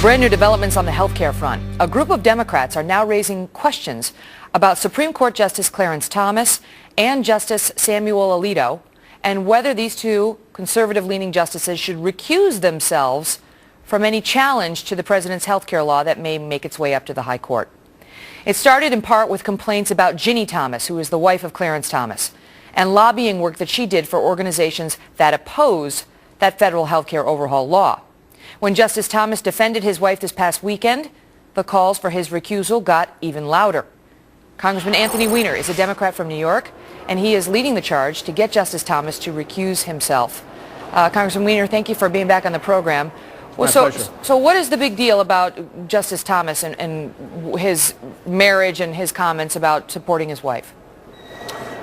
Brand new developments on the health care front. A group of Democrats are now raising questions about Supreme Court Justice Clarence Thomas and Justice Samuel Alito and whether these two conservative-leaning justices should recuse themselves from any challenge to the president's health care law that may make its way up to the high court. It started in part with complaints about Ginny Thomas, who is the wife of Clarence Thomas, and lobbying work that she did for organizations that oppose that federal health care overhaul law. When Justice Thomas defended his wife this past weekend, the calls for his recusal got even louder. Congressman Anthony Weiner is a Democrat from New York, and he is leading the charge to get Justice Thomas to recuse himself. Congressman Weiner, thank you for being back on the program. Well, so what is the big deal about Justice Thomas and his marriage and his comments about supporting his wife?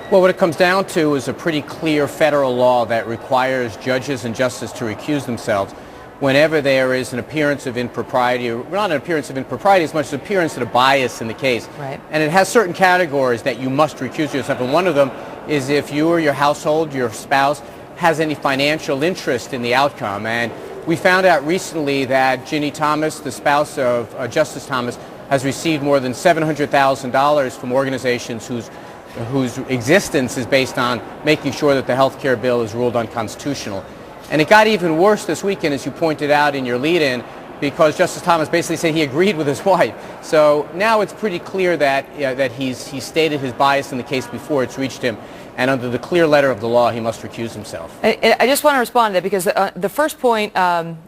Well, what it comes down to is a pretty clear federal law that requires judges and justices to recuse themselves whenever there is an appearance of impropriety, or not an appearance of impropriety as much as an appearance of a bias in the case. Right. And it has certain categories that you must recuse yourself. And one of them is if you or your household, your spouse, has any financial interest in the outcome. And we found out recently that Ginny Thomas, the spouse of Justice Thomas, has received more than $700,000 from organizations whose existence is based on making sure that the health care bill is ruled unconstitutional. And it got even worse this weekend, as you pointed out in your lead-in, because Justice Thomas basically said he agreed with his wife. So now it's pretty clear that he's stated his bias in the case before it's reached him, and under the clear letter of the law, he must recuse himself. I just want to respond to that because the first point,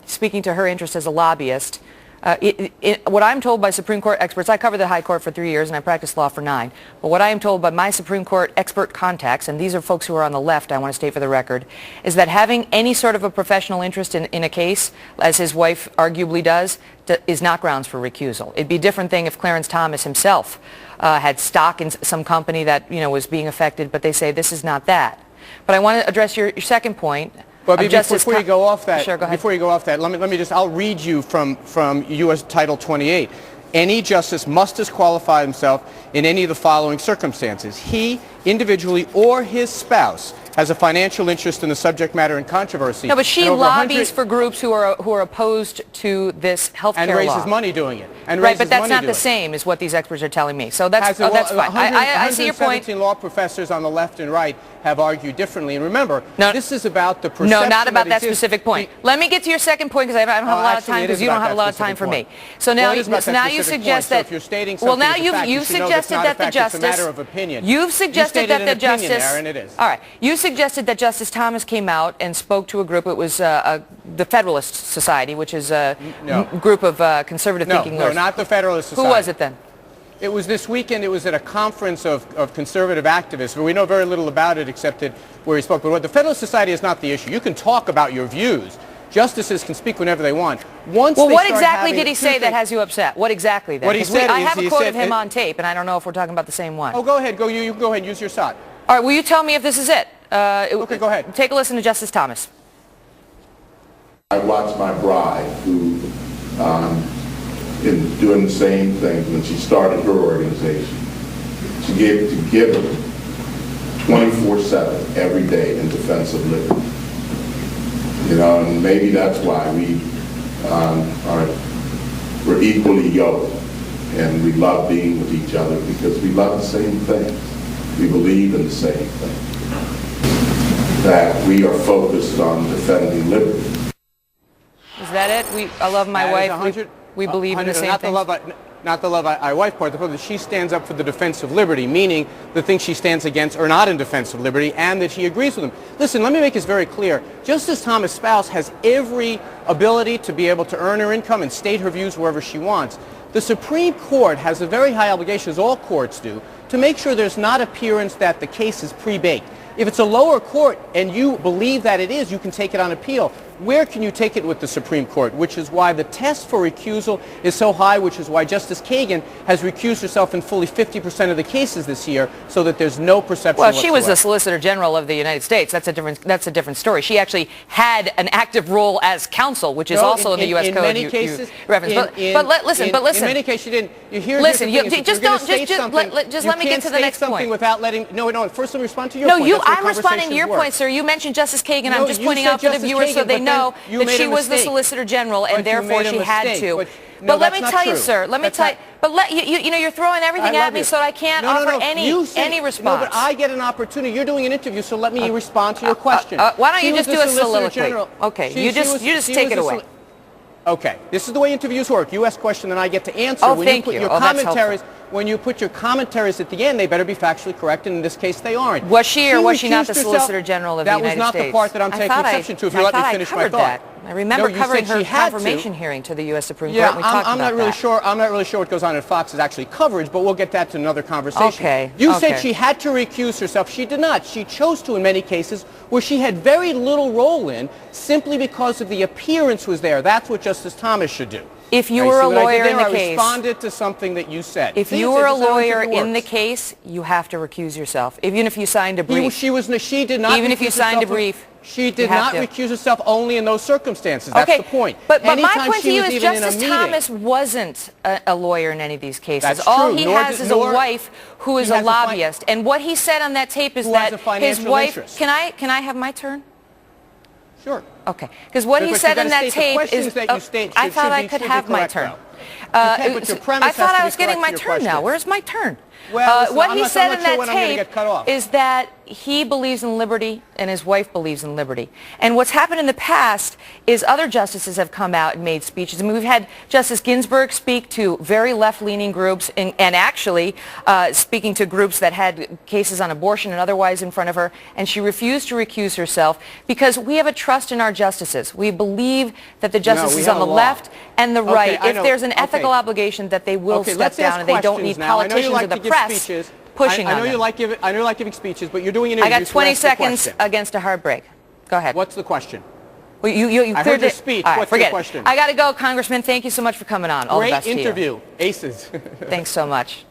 speaking to her interest as a lobbyist, what I'm told by Supreme Court experts, I covered the High Court for 3 years and I practiced law for 9, but what I am told by my Supreme Court expert contacts, and these are folks who are on the left, I want to state for the record, is that having any sort of a professional interest in a case, as his wife arguably does, is not grounds for recusal. It'd be a different thing if Clarence Thomas himself had stock in some company that was being affected, but they say this is not that. But I want to address your second point. Well, before you go off that, sure, go ahead. Before you go off that, let me just, I'll read you from U.S. Title 28. Any justice must disqualify himself in any of the following circumstances. He, individually, or his spouse has a financial interest in the subject matter in controversy. No, but she lobbies for groups who are opposed to this health care law. And raises money doing it. Right, but that's not the same as what these experts are telling me. So that's fine. I see your point. 117 law professors on the left and right have argued differently. And remember, this is about the perception. No, not about that specific point. Let me get to your second point because I don't have a lot of time because you don't have a lot of time for me. So now you suggest that. If you're stating something as a fact, you've suggested that the justice. It's a matter of opinion. You've suggested that the justice. And it is. All right. You suggested that Justice Thomas came out and spoke to a group. It was the Federalist Society, which is a group of conservative thinking lawyers. No, not the Federalist Society. Who was it then? It was this weekend. It was at a conference of conservative activists. We know very little about it except where he spoke. But the Federalist Society is not the issue. You can talk about your views. Justices can speak whenever they want. What exactly did he say that has you upset? What exactly then? What he said I have a quote of him on tape, and I don't know if we're talking about the same one. Oh, go ahead. You go ahead. Use your shot. All right. Will you tell me if this is it? Okay, go ahead. Take a listen to Justice Thomas. I watched my bride, who in doing the same thing when she started her organization. She gave to give 24/7 every day in defense of liberty. And maybe that's why we're equally yoked, and we love being with each other because we love the same things. We believe in the same thing. That we are focused on defending liberty. Is that it? I love my wife. We believe in the same thing. Not the love I wife part. The point that she stands up for the defense of liberty, meaning the things she stands against are not in defense of liberty, and that she agrees with them. Listen, let me make this very clear. Justice Thomas' spouse has every ability to be able to earn her income and state her views wherever she wants. The Supreme Court has a very high obligation, as all courts do, to make sure there's not appearance that the case is pre-baked. If it's a lower court and you believe that it is, you can take it on appeal. Where can you take it with the Supreme Court? Which is why the test for recusal is so high, which is why Justice Kagan has recused herself in fully 50% of the cases this year, so that there's no perception whatsoever. Well, she was the Solicitor General of the United States. That's a different story. She actually had an active role as counsel, which is also in the U.S. Code. In many cases, listen. In many cases, you didn't. Listen, just let me get to the next point. Without letting. No. First, let me respond to your point. I'm responding to your point, sir. You mentioned Justice Kagan. I'm just pointing out for the viewers so they know that she was the Solicitor General, and therefore she had to. No, but let me that's tell not you, true. sir. Let me That's tell not- you. But you know, you're throwing everything I at love me, you. so I can't No, offer You said- any No, response. but I get an opportunity. You're doing an interview, so let me respond to your question. Why don't She you was just the do a Solicitor soliloquy? General. Okay, She you just was take it the away. Okay, this is the way interviews work. You ask a question, then I get to answer. Oh, when thank you put you. your Oh, that's commentaries, helpful. when you put your commentaries at the end, they better be factually correct, and in this case, they aren't. Was she or was she not the recused Solicitor herself. General of the United States? That was not the part that I'm taking exception to. If you let me finish my thought. I remember No, you covering said her she had to. confirmation hearing to the U.S. Supreme Yeah, Court. And we talked I'm about not really that. sure. I'm not really sure what goes on at Fox is actually coverage, but we'll get that to another conversation. Okay. You okay. said she had to recuse herself. She did not. She chose to in many cases where she had very little role in, simply because of the appearance was there. That's what Justice Thomas should do. If you Now, were a see what I did lawyer in there? the I case, responded to something that you said. if See, you it's were a just how lawyer interview in the works. case, you have to recuse yourself, even if you signed a brief. She did not. Even if you recuse signed a herself. brief, She you did have not to. recuse herself only in those circumstances. That's Okay, the point. but my Anytime point to she you was is even in a Justice meeting- Thomas wasn't a lawyer in any of these cases. That's All true. he Nor has did- is a nor- wife who is he a has a lobbyist. And what he said on that tape is Who has that a financial his wife... interest. Can I have my turn? Sure. Okay. Because what he But said you in gotta that state the tape questions is... that you state I should- thought should I be- could should be have my correct, turn. though. You can't, but your premise I thought has to I be was getting correct my to your turn now. question. Where's my turn? Well, listen, what I'm he not- said I'm not in sure that when I'm gonna tape get cut off. is that he believes in liberty and his wife believes in liberty. And what's happened in the past is other justices have come out and made speeches. I mean, we've had Justice Ginsburg speak to very left-leaning groups and actually speaking to groups that had cases on abortion and otherwise in front of her, and she refused to recuse herself because we have a trust in our justices. We believe that the justices have on the a law. left and the Okay, right, I if know. there's an ethical Okay. obligation, that they will Okay, step let's down ask and they don't questions need now. I know you politicians like or the to give press speeches. pushing I on know them. you like giving speeches, but you're doing an I interview. got 20 so ask the seconds question. against a hard break. Go ahead. What's the question? Well, you I cleared heard your it. speech. All right, What's your forget it. question? I got to go, Congressman. Thank you so much for coming on. All the Great best to you. interview. Aces. Thanks so much.